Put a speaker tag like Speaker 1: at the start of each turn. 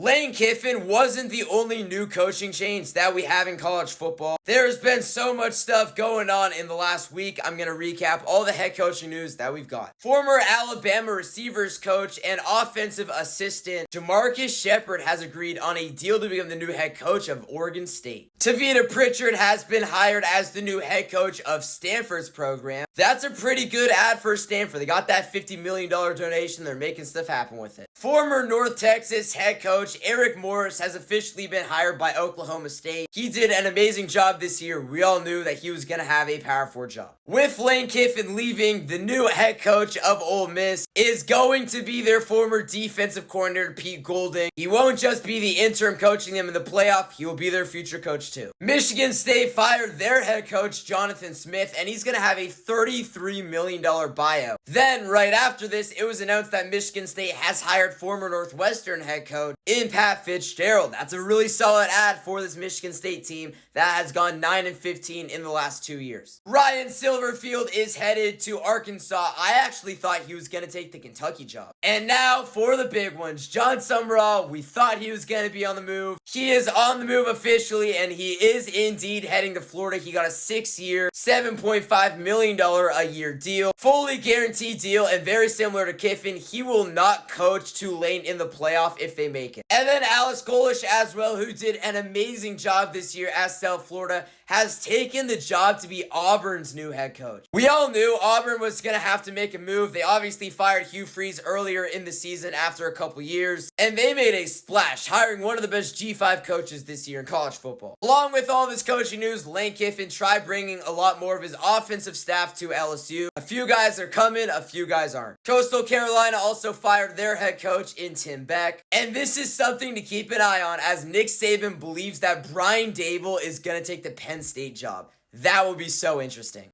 Speaker 1: Lane Kiffin wasn't the only new coaching change that we have in college football. There's been so much stuff going on in the last week. I'm going to recap all the head coaching news that we've got. Former Alabama receivers coach and offensive assistant Jamarcus Shepard has agreed on a deal to become the new head coach of Oregon State. Tavita Pritchard has been hired as the new head coach of Stanford's program. That's a pretty good ad for Stanford. They got that $50 million donation. They're making stuff happen with it. Former North Texas head coach Eric Morris has officially been hired by Oklahoma State. He did an amazing job this year. We all knew that he was going to have a Power 4 job. With Lane Kiffin leaving, the new head coach of Ole Miss is going to be their former defensive coordinator, Pete Golding. He won't just be the interim coaching them in the playoff, he will be their future coach too. Michigan State fired their head coach, Jonathan Smith, and he's going to have a $33 million buyout. Then, right after this, it was announced that Michigan State has hired former Northwestern head coach in Pat Fitzgerald. That's a really solid ad for this Michigan State team that has gone 9-15 in the last 2 years. Ryan Silverfield is headed to Arkansas. I actually thought he was going to take the Kentucky job. And now for the big ones. Jon Sumrall, we thought he was going to be on the move. He is on the move officially, and he is indeed heading to Florida. He got a 6-year, $7.5 million a year deal. Fully guaranteed deal, and very similar to Kiffin, he will not coach Tulane in the playoff if they make it. And then Alex Golesh as well, who did an amazing job this year at South Florida, has taken the job to be Auburn's new head coach. We all knew Auburn was going to have to make a move. They obviously fired Hugh Freeze earlier in the season after a couple years, and they made a splash, hiring one of the best G5 coaches this year in college football. Along with all this coaching news, Lane Kiffin tried bringing a lot more of his offensive staff to LSU. A few guys are coming, a few guys aren't. Coastal Carolina also fired their head coach in Tim Beck, and this is something to keep an eye on as Nick Saban believes that Brian Dable is going to take the Penn State job. That will be so interesting.